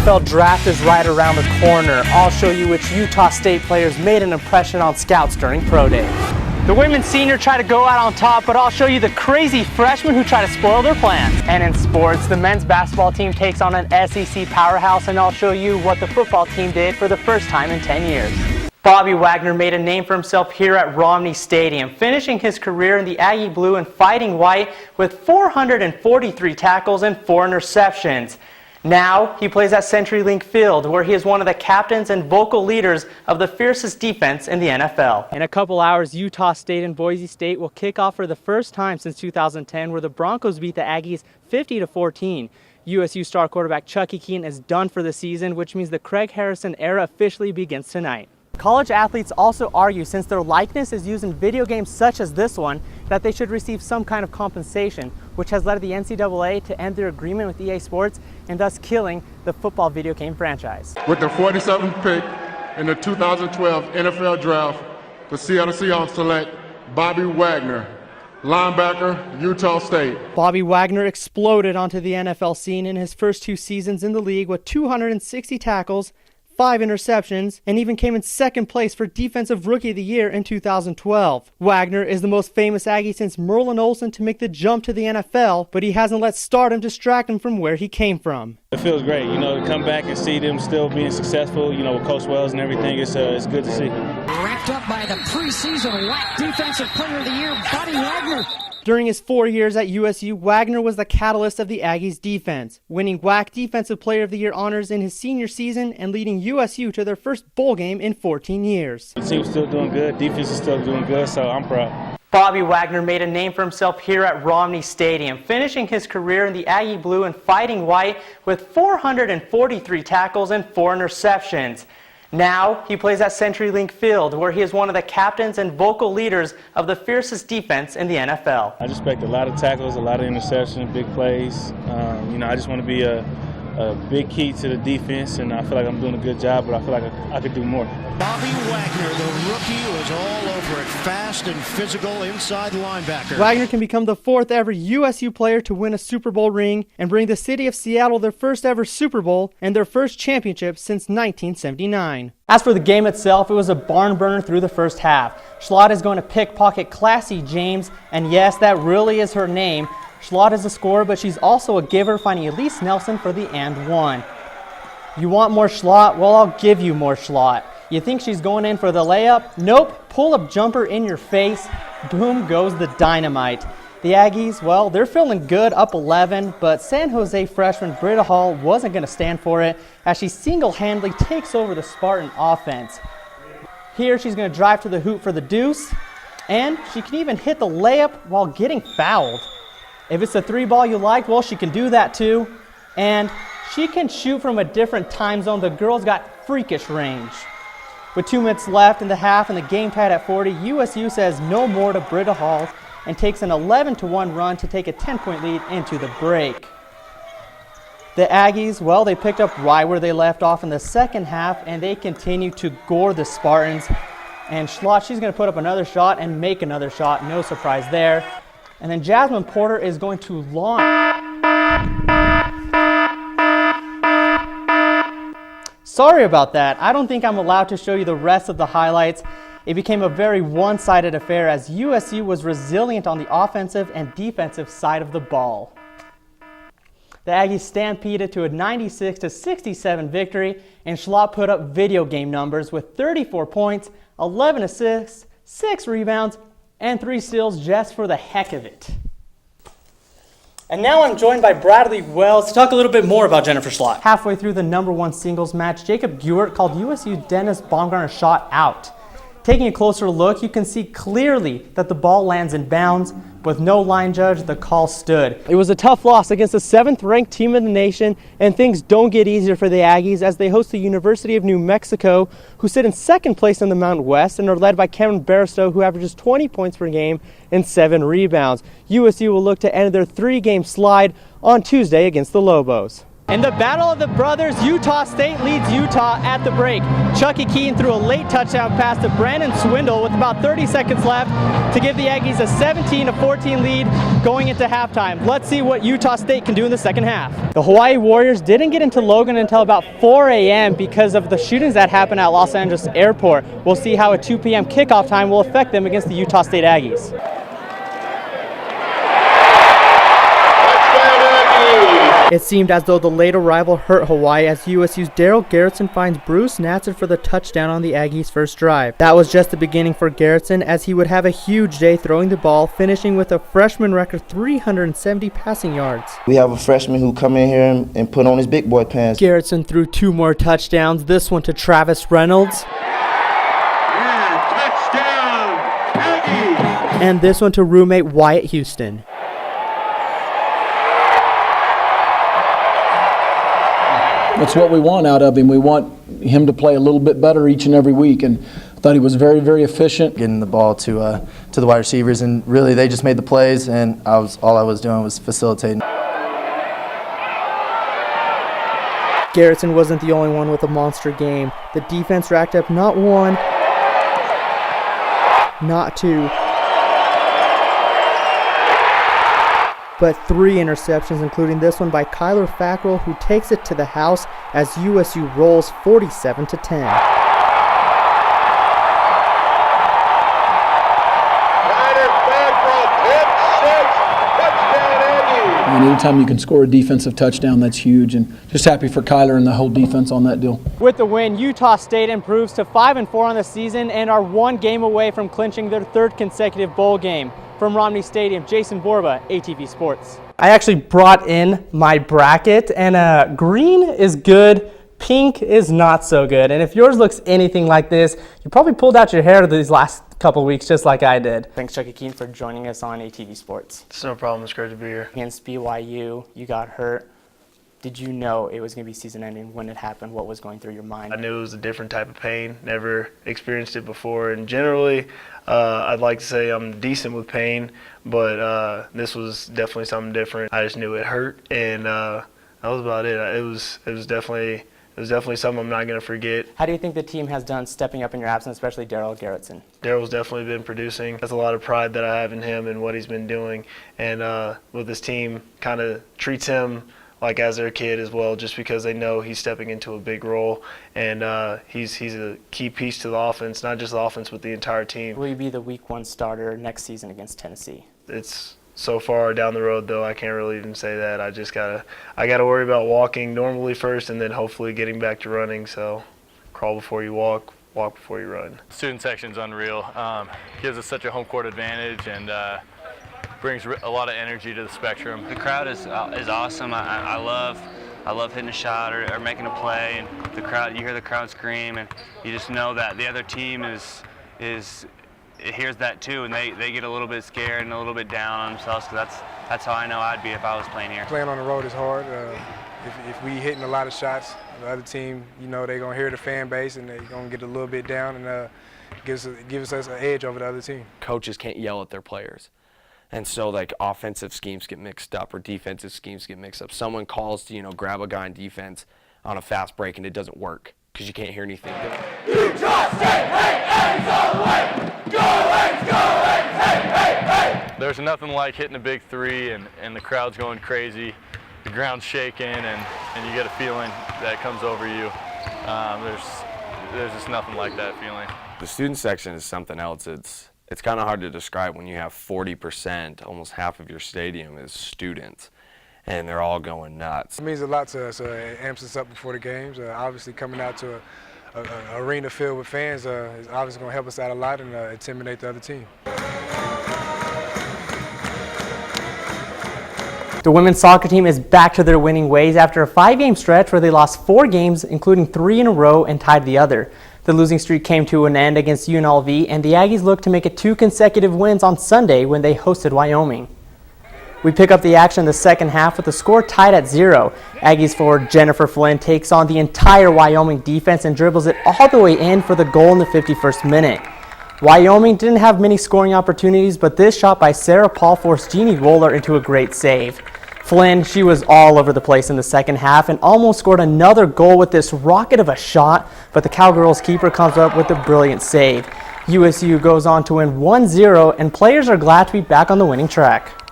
NFL draft is right around the corner. I'll show you which Utah State players made an impression on scouts during Pro Day. The women's senior try to go out on top, but I'll show you the crazy freshmen who try to spoil their plans. And in sports, the men's basketball team takes on an SEC powerhouse, and I'll show you what the football team did for the first time in 10 years. Bobby Wagner made a name for himself here at Romney Stadium, finishing his career in the Aggie blue and fighting white with 443 tackles and 4 interceptions. Now, he plays at CenturyLink Field, where he is one of the captains and vocal leaders of the fiercest defense in the NFL. In a couple hours, Utah State and Boise State will kick off for the first time since 2010, where the Broncos beat the Aggies 50-14. USU star quarterback Chucky Keeton is done for the season, which means the Craig Harrison era officially begins tonight. College athletes also argue, since their likeness is used in video games such as this one, that they should receive some kind of compensation, which has led the NCAA to end their agreement with EA Sports and thus killing the football video game franchise. With the 47th pick in the 2012 NFL Draft, the Seattle Seahawks select Bobby Wagner, linebacker, Utah State. Bobby Wagner exploded onto the NFL scene in his first 2 seasons in the league with 260 tackles, 5 interceptions, and even came in second place for Defensive Rookie of the Year in 2012. Wagner is the most famous Aggie since Merlin Olsen to make the jump to the NFL, but he hasn't let stardom distract him from where he came from. It feels great, to come back and see them still being successful, with Coach Wells and everything. It's good to see. Wrapped up by the preseason WAC Defensive Player of the Year, Bobby Wagner. During his 4 years at USU, Wagner was the catalyst of the Aggies' defense, winning WAC Defensive Player of the Year honors in his senior season and leading USU to their first bowl game in 14 years. The team's still doing good, defense is still doing good, so I'm proud. Bobby Wagner made a name for himself here at Romney Stadium, finishing his career in the Aggie blue and fighting white with 443 tackles and 4 interceptions. Now, he plays at CenturyLink Field, where he is one of the captains and vocal leaders of the fiercest defense in the NFL. I expect a lot of tackles, a lot of interceptions, big plays. I just want to be a big key to the defense, and I feel like I'm doing a good job, but I feel like I could do more. Bobby Wagner, the rookie, was all over it, fast and physical inside linebacker. Wagner can become the 4th ever USU player to win a Super Bowl ring and bring the city of Seattle their first ever Super Bowl and their first championship since 1979. As for the game itself, it was a barn burner through the first half. Schlott is going to pickpocket Classy James, and yes, that really is her name. Schlott is a scorer, but she's also a giver, finding Elise Nelson for the and one. You want more Schlott? Well, I'll give you more Schlott. You think she's going in for the layup? Nope. Pull-up jumper in your face. Boom goes the dynamite. The Aggies, well, they're feeling good, up 11, but San Jose freshman Britta Hall wasn't going to stand for it as she single-handedly takes over the Spartan offense. Here, she's going to drive to the hoop for the deuce, and she can even hit the layup while getting fouled. If it's the 3 ball you like, well, she can do that too. And she can shoot from a different time zone. The girl's got freakish range. With 2 minutes left in the half and the game tied at 40, USU says no more to Britta Hall and takes an 11-1 run to take a 10-point lead into the break. The Aggies, well, they picked up right where they left off in the second half, and they continue to gore the Spartans. And Schlott, she's going to put up another shot and make another shot. No surprise there. And then Jasmine Porter is going to launch. Sorry about that. I don't think I'm allowed to show you the rest of the highlights. It became a very one-sided affair as USU was resilient on the offensive and defensive side of the ball. The Aggies stampeded to a 96-67 victory, and Schlott put up video game numbers with 34 points, 11 assists, 6 rebounds, and 3 steals just for the heck of it. And now I'm joined by Bradley Wells to talk a little bit more about Jennifer Schlott. Halfway through the number 1 singles match, Jacob Gewert called USU Dennis Baumgartner's shot out. Taking a closer look, you can see clearly that the ball lands in bounds. With no line judge, the call stood. It was a tough loss against the 7th-ranked team in the nation, and things don't get easier for the Aggies as they host the University of New Mexico, who sit in 2nd place in the Mountain West and are led by Cameron Barstow, who averages 20 points per game and 7 rebounds. USU will look to end their 3-game slide on Tuesday against the Lobos. In the battle of the brothers, Utah State leads Utah at the break. Chucky Keaton threw a late touchdown pass to Brandon Swindle with about 30 seconds left to give the Aggies a 17-14 lead going into halftime. Let's see what Utah State can do in the second half. The Hawaii Warriors didn't get into Logan until about 4 a.m. because of the shootings that happened at Los Angeles Airport. We'll see how a 2 p.m. kickoff time will affect them against the Utah State Aggies. It seemed as though the late arrival hurt Hawaii as USU's Daryl Garrettson finds Bruce Natson for the touchdown on the Aggies' first drive. That was just the beginning for Garrettson as he would have a huge day throwing the ball, finishing with a freshman record 370 passing yards. We have a freshman who come in here and put on his big boy pants. Garrettson threw 2 more touchdowns, this one to Travis Reynolds. Touchdown, Aggies! And this one to roommate Wyatt Houston. That's what we want out of him. We want him to play a little bit better each and every week, and I thought he was very, very efficient. Getting the ball to the wide receivers, and really they just made the plays, and all I was doing was facilitating. Garrettson wasn't the only one with a monster game. The defense racked up not 1, not 2, but 3 interceptions, including this one by Kyler Fackrell, who takes it to the house as USU rolls 47-10. And anytime you can score a defensive touchdown, that's huge. And just happy for Kyler and the whole defense on that deal. With the win, Utah State improves to 5-4 on the season and are 1 game away from clinching their 3rd consecutive bowl game. From Romney Stadium, Jason Borba, ATV Sports. I actually brought in my bracket, and green is good, pink is not so good. And if yours looks anything like this, you probably pulled out your hair these last couple weeks just like I did. Thanks, Chucky Keaton, for joining us on ATV Sports. It's no problem. It's great to be here. Against BYU, you got hurt. Did you know it was going to be season-ending when it happened? What was going through your mind? I knew it was a different type of pain. Never experienced it before. And generally, I'd like to say I'm decent with pain, but this was definitely something different. I just knew it hurt, and that was about it. It was definitely something I'm not going to forget. How do you think the team has done stepping up in your absence, especially Daryl Garrettson? Daryl's definitely been producing. That's a lot of pride that I have in him and what he's been doing. And with this team, kind of treats him like as their kid as well, just because they know he's stepping into a big role, and he's a key piece to the offense, not just the offense, but the entire team. Will you be the Week 1 starter next season against Tennessee? It's so far down the road, though, I can't really even say that. I gotta worry about walking normally first, and then hopefully getting back to running. So, crawl before you walk, walk before you run. Student section's unreal. Gives us such a home court advantage, and brings a lot of energy to the spectrum. The crowd is awesome. I love hitting a shot or making a play, and the crowd. You hear the crowd scream, and you just know that the other team it hears that too, and they get a little bit scared and a little bit down on themselves. Because that's how I know I'd be if I was playing here. Playing on the road is hard. If we hitting a lot of shots, the other team, they're gonna hear the fan base and they're gonna get a little bit down, and gives us an edge over the other team. Coaches can't yell at their players. And so, like, offensive schemes get mixed up or defensive schemes get mixed up. Someone calls to, grab a guy on defense on a fast break, and it doesn't work because you can't hear anything. Utah State, hey, Aggies all the way! Go Aggies, go Aggies, hey, hey, hey! There's nothing like hitting a big 3 and the crowd's going crazy, the ground's shaking, and you get a feeling that comes over you. There's just nothing like that feeling. The student section is something else. It's kind of hard to describe when you have 40%, almost half of your stadium is students, and they're all going nuts. It means a lot to us. It amps us up before the games. Obviously, coming out to an arena filled with fans is obviously going to help us out a lot and intimidate the other team. The women's soccer team is back to their winning ways after a 5-game stretch where they lost 4 games, including 3 in a row, and tied the other. The losing streak came to an end against UNLV, and the Aggies look to make it 2 consecutive wins on Sunday when they hosted Wyoming. We pick up the action in the second half with the score tied at 0. Aggies forward Jennifer Flynn takes on the entire Wyoming defense and dribbles it all the way in for the goal in the 51st minute. Wyoming didn't have many scoring opportunities, but this shot by Sarah Paul forced Jeannie Roller into a great save. Flynn, she was all over the place in the second half and almost scored another goal with this rocket of a shot, but the Cowgirls keeper comes up with a brilliant save. USU goes on to win 1-0, and players are glad to be back on the winning track.